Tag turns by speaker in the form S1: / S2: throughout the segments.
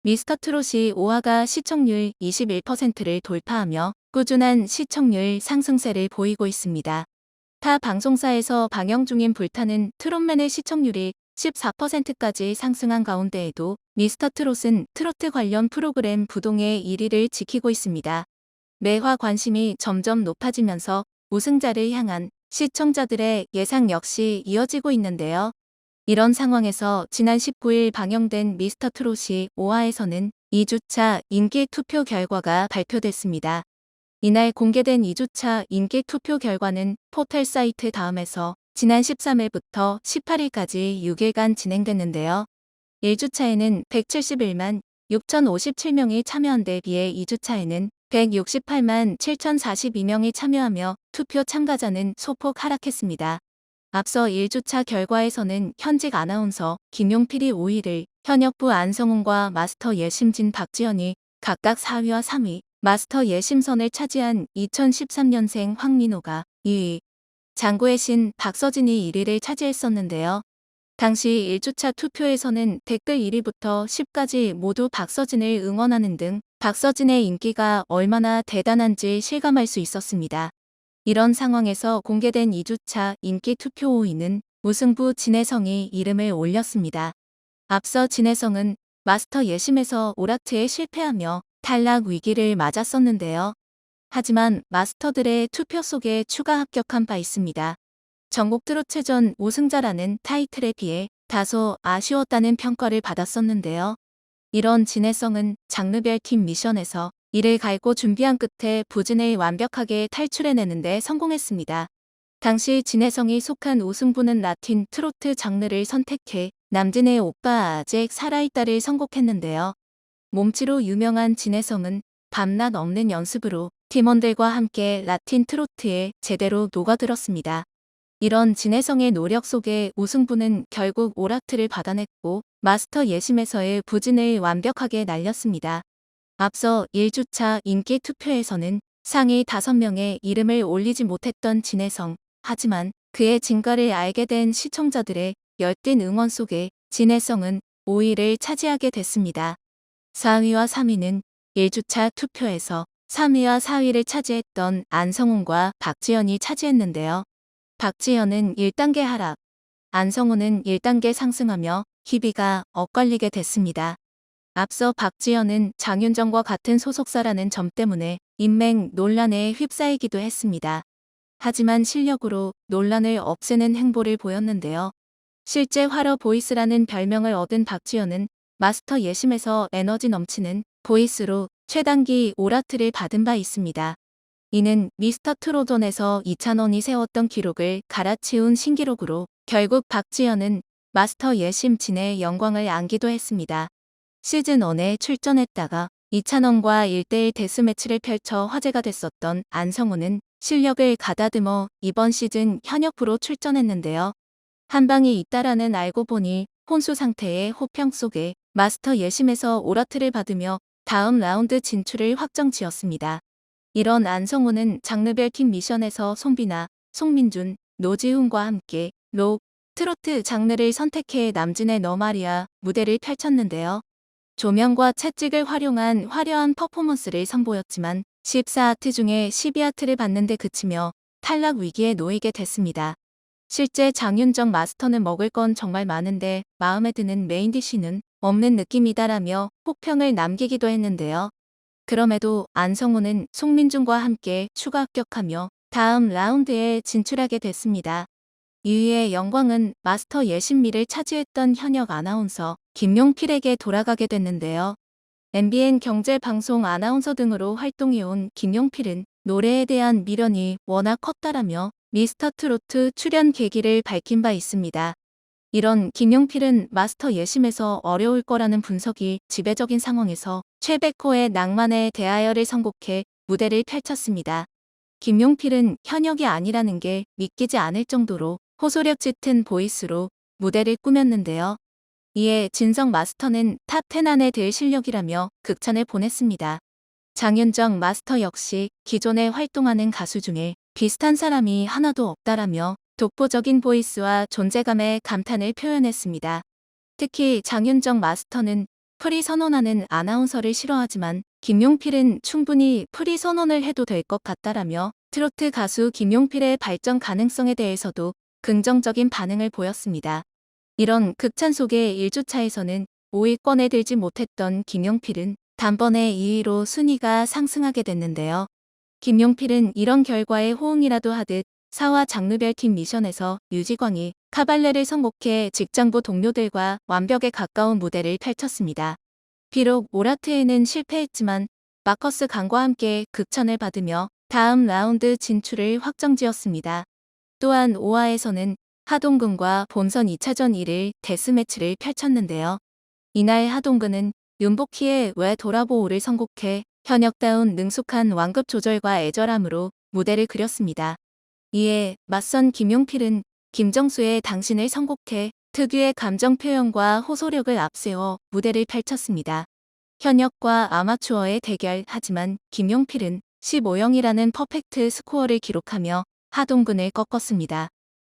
S1: 미스터트롯이 5화가 시청률 21%를 돌파하며 꾸준한 시청률 상승세를 보이고 있습니다. 타 방송사에서 방영 중인 불타는 트롯맨의 시청률이 14%까지 상승한 가운데에도 미스터트롯은 트로트 관련 프로그램 부동의 1위를 지키고 있습니다. 매화 관심이 점점 높아지면서 우승자를 향한 시청자들의 예상 역시 이어지고 있는데요. 이런 상황에서 지난 19일 방영된 미스터트롯이 5화에서는 2주차 인기 투표 결과가 발표됐습니다. 이날 공개된 2주차 인기 투표 결과는 포털 사이트 다음에서 지난 13일부터 18일까지 6일간 진행됐는데요. 1주차에는 171만 6,057명이 참여한 데 비해 2주차에는 168만 7,042명이 참여하며 투표 참가자는 소폭 하락했습니다. 앞서 1주차 결과에서는 현직 아나운서 김용필이 5위를, 현역부 안성훈과 마스터 예심진 박지연이 각각 4위와 3위, 마스터 예심선을 차지한 2013년생 황민호가 2위, 장구의 신 박서진이 1위를 차지했었는데요. 당시 1주차 투표에서는 댓글 1위부터 10까지 모두 박서진을 응원하는 등 박서진의 인기가 얼마나 대단한지 실감할 수 있었습니다. 이런 상황에서 공개된 2주차 인기 투표 5위는 우승부 진혜성이 이름을 올렸습니다. 앞서 진혜성은 마스터 예심에서 오락트에 실패하며 탈락 위기를 맞았었는데요. 하지만 마스터들의 투표 속에 추가 합격한 바 있습니다. 전국 트롯체전 우승자라는 타이틀에 비해 다소 아쉬웠다는 평가를 받았었는데요. 이런 진혜성은 장르별 팀 미션에서 이를 갈고 준비한 끝에 부진을 완벽하게 탈출해내는데 성공했습니다. 당시 진혜성이 속한 우승부는 라틴 트로트 장르를 선택해 남진의 오빠 아직 살아있다를 선곡했는데요. 몸치로 유명한 진혜성은 밤낮 없는 연습으로 팀원들과 함께 라틴 트로트에 제대로 녹아들었습니다. 이런 진혜성의 노력 속에 우승부는 결국 오락트를 받아냈고 마스터 예심에서의 부진을 완벽하게 날렸습니다. 앞서 1주차 인기 투표에서는 상위 5명의 이름을 올리지 못했던 진혜성. 하지만 그의 진가를 알게 된 시청자들의 열띤 응원 속에 진혜성은 5위를 차지하게 됐습니다. 4위와 3위는 1주차 투표에서 3위와 4위를 차지했던 안성훈과 박지연이 차지했는데요. 박지연은 1단계 하락, 안성훈은 1단계 상승하며 희비가 엇갈리게 됐습니다. 앞서 박지연은 장윤정과 같은 소속사라는 점 때문에 인맥 논란에 휩싸이기도 했습니다. 하지만 실력으로 논란을 없애는 행보를 보였는데요. 실제 화러 보이스라는 별명을 얻은 박지연은 마스터 예심에서 에너지 넘치는 보이스로 최단기 오라트를 받은 바 있습니다. 이는 미스터 트롯원에서 이찬원이 세웠던 기록을 갈아치운 신기록으로 결국 박지연은 마스터 예심 진의 영광을 안기도 했습니다. 시즌1에 출전했다가 이찬원과 1대1 데스매치를 펼쳐 화제가 됐었던 안성훈은 실력을 가다듬어 이번 시즌 현역부로 출전했는데요. 한방이 있다라는 알고 보니 혼수 상태의 호평 속에 마스터 예심에서 오라트를 받으며 다음 라운드 진출을 확정지었습니다. 이런 안성훈은 장르별 팀 미션에서 송비나, 송민준, 노지훈과 함께 록, 트로트 장르를 선택해 남진의 너 말이야 무대를 펼쳤는데요. 조명과 채찍을 활용한 화려한 퍼포먼스를 선보였지만 14아트 중에 12아트를 받는데 그치며 탈락 위기에 놓이게 됐습니다. 실제 장윤정 마스터는 먹을 건 정말 많은데 마음에 드는 메인 디쉬는 없는 느낌이다라며 혹평을 남기기도 했는데요. 그럼에도 안성훈은 송민준과 함께 추가 합격하며 다음 라운드에 진출하게 됐습니다. 2위의 영광은 마스터 예심미를 차지했던 현역 아나운서 김용필에게 돌아가게 됐는데요. MBN 경제방송 아나운서 등으로 활동해온 김용필은 노래에 대한 미련이 워낙 컸다라며 미스터트로트 출연 계기를 밝힌 바 있습니다. 이런 김용필은 마스터 예심에서 어려울 거라는 분석이 지배적인 상황에서 최백호의 낭만에 대하여를 선곡해 무대를 펼쳤습니다. 김용필은 현역이 아니라는 게 믿기지 않을 정도로 호소력 짙은 보이스로 무대를 꾸몄는데요. 이에 진성 마스터는 탑10 안에 들 실력이라며 극찬을 보냈습니다. 장윤정 마스터 역시 기존에 활동하는 가수 중에 비슷한 사람이 하나도 없다라며 독보적인 보이스와 존재감에 감탄을 표현했습니다. 특히 장윤정 마스터는 프리 선언하는 아나운서를 싫어하지만 김용필은 충분히 프리 선언을 해도 될 것 같다라며 트로트 가수 김용필의 발전 가능성에 대해서도 긍정적인 반응을 보였습니다. 이런 극찬 속에 1주차에서는 5위권에 들지 못했던 김용필은 단번에 2위로 순위가 상승하게 됐는데요. 김용필은 이런 결과에 호응이라도 하듯 4화 장르별 팀 미션에서 유지광이 카발레를 선곡해 직장부 동료들과 완벽에 가까운 무대를 펼쳤습니다. 비록 오라트에는 실패했지만 마커스 강과 함께 극찬을 받으며 다음 라운드 진출을 확정지었습니다. 또한 5화에서는 하동근과 본선 2차전 1일 데스매치를 펼쳤는데요. 이날 하동근은 윤복희의 왜 돌아보오를 선곡해 현역다운 능숙한 완급 조절과 애절함으로 무대를 그렸습니다. 이에 맞선 김용필은 김정수의 당신을 선곡해 특유의 감정 표현과 호소력을 앞세워 무대를 펼쳤습니다. 현역과 아마추어의 대결 하지만 김용필은 15영이라는 퍼펙트 스코어를 기록하며 하동근을 꺾었습니다.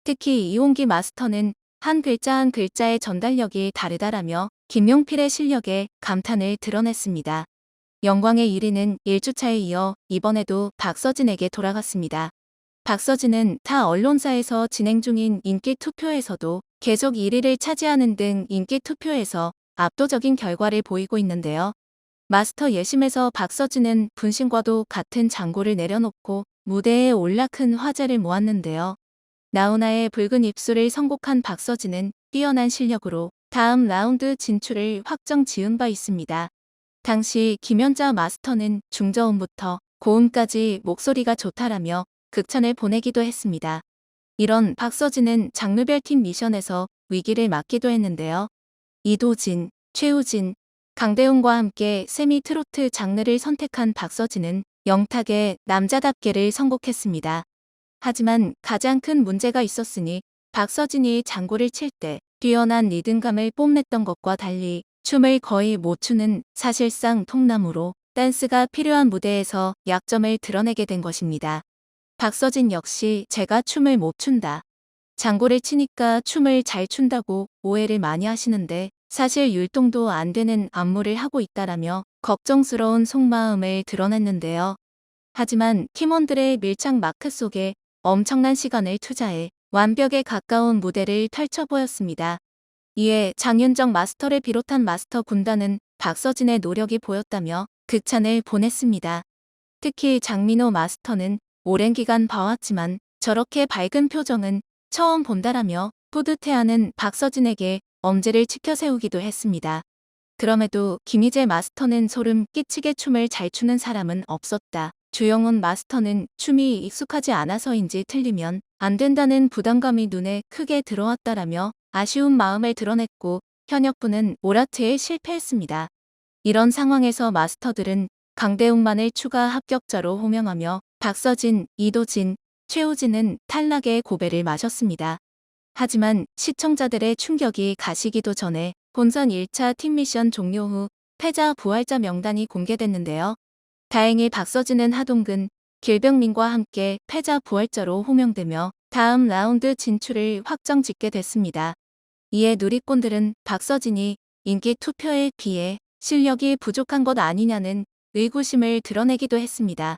S1: 특히 이홍기 마스터는 한 글자 한 글자의 전달력이 다르다라며 김용필의 실력에 감탄을 드러냈습니다. 영광의 1위는 1주차에 이어 이번에도 박서진에게 돌아갔습니다. 박서진은 타 언론사에서 진행 중인 인기 투표에서도 계속 1위를 차지하는 등 인기 투표에서 압도적인 결과를 보이고 있는데요. 마스터 예심에서 박서진은 분신과도 같은 장고를 내려놓고 무대에 올라 큰 화제를 모았는데요. 나훈아의 붉은 입술을 선곡한 박서진은 뛰어난 실력으로 다음 라운드 진출을 확정 지은 바 있습니다. 당시 김연자 마스터는 중저음부터 고음까지 목소리가 좋다라며 극찬을 보내기도 했습니다. 이런 박서진은 장르별 팀 미션에서 위기를 맞기도 했는데요. 이도진, 최우진, 강대훈과 함께 세미 트로트 장르를 선택한 박서진은 영탁의 남자답게를 선곡했습니다. 하지만 가장 큰 문제가 있었으니 박서진이 장구를 칠 때 뛰어난 리듬감을 뽐냈던 것과 달리 춤을 거의 못 추는 사실상 통나무로 댄스가 필요한 무대에서 약점을 드러내게 된 것입니다. 박서진 역시 제가 춤을 못 춘다. 장구를 치니까 춤을 잘 춘다고 오해를 많이 하시는데 사실 율동도 안 되는 안무를 하고 있다라며 걱정스러운 속마음을 드러냈는데요. 하지만 팀원들의 밀착 마크 속에 엄청난 시간을 투자해 완벽에 가까운 무대를 펼쳐 보였습니다. 이에 장윤정 마스터를 비롯한 마스터 군단은 박서진의 노력이 보였다며 극찬을 보냈습니다. 특히 장민호 마스터는 오랜 기간 봐왔지만 저렇게 밝은 표정은 처음 본다라며 뿌듯해하는 박서진에게 엄지를 치켜 세우기도 했습니다. 그럼에도 김희재 마스터는 소름 끼치게 춤을 잘 추는 사람은 없었다. 주영훈 마스터는 춤이 익숙하지 않아서인지 틀리면 안 된다는 부담감이 눈에 크게 들어왔다라며 아쉬운 마음을 드러냈고 현역부는 오라트에 실패했습니다. 이런 상황에서 마스터들은 강대웅만을 추가 합격자로 호명하며 박서진, 이도진, 최우진은 탈락의 고배를 마셨습니다. 하지만 시청자들의 충격이 가시기도 전에 본선 1차 팀 미션 종료 후 패자 부활자 명단이 공개됐는데요. 다행히 박서진은 하동근, 길병민과 함께 패자 부활자로 호명되며 다음 라운드 진출을 확정짓게 됐습니다. 이에 누리꾼들은 박서진이 인기 투표에 비해 실력이 부족한 것 아니냐는 의구심을 드러내기도 했습니다.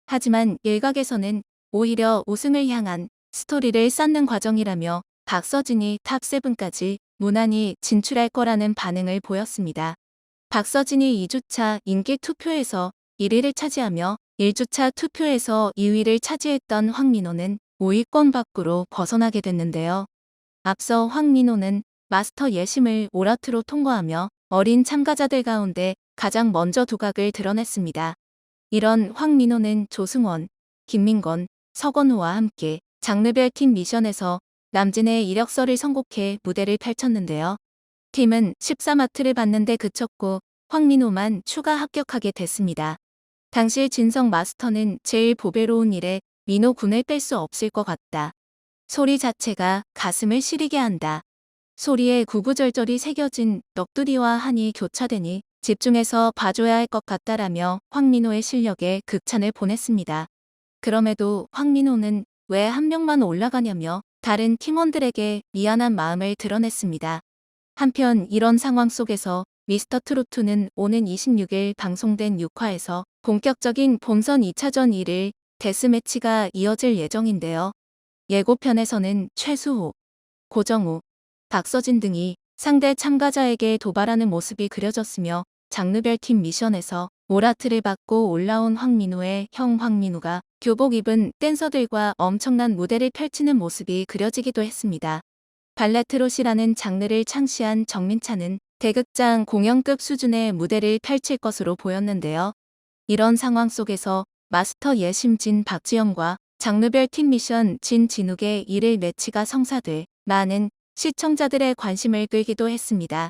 S1: 하지만 일각에서는 오히려 우승을 향한 스토리를 쌓는 과정이라며 박서진이 탑7까지 무난히 진출할 거라는 반응을 보였습니다. 박서진이 2주차 인기 투표에서 1위를 차지하며 1주차 투표에서 2위를 차지했던 황민호는 5위권 밖으로 벗어나게 됐는데요. 앞서 황민호는 마스터 예심을 오라트로 통과하며 어린 참가자들 가운데 가장 먼저 두각을 드러냈습니다. 이런 황민호는 조승원, 김민건, 서건우와 함께 장르별 팀 미션에서 남진의 이력서를 선곡해 무대를 펼쳤는데요. 팀은 14마트를 받는데 그쳤고 황민호만 추가 합격하게 됐습니다. 당시 진성 마스터는 제일 보배로운 일에 민호 군을 뺄 수 없을 것 같다. 소리 자체가 가슴을 시리게 한다. 소리에 구구절절이 새겨진 넋두리와 한이 교차되니 집중해서 봐줘야 할 것 같다라며 황민호의 실력에 극찬을 보냈습니다. 그럼에도 황민호는 왜 한 명만 올라가냐며 다른 팀원들에게 미안한 마음을 드러냈습니다. 한편 이런 상황 속에서 미스터트로트는 오는 26일 방송된 6화에서 본격적인 본선 2차전 1일 데스매치가 이어질 예정인데요. 예고편에서는 최수호, 고정우, 박서진 등이 상대 참가자에게 도발하는 모습이 그려졌으며 장르별 팀 미션에서 오라트를 받고 올라온 황민우의 형 황민우가 교복 입은 댄서들과 엄청난 무대를 펼치는 모습이 그려지기도 했습니다. 발레트롯이라는 장르를 창시한 정민찬은 대극장 공연급 수준의 무대를 펼칠 것으로 보였는데요. 이런 상황 속에서 마스터 예심진 박지영과 장르별 팀 미션 진진욱의 1일 매치가 성사돼 많은 시청자들의 관심을 끌기도 했습니다.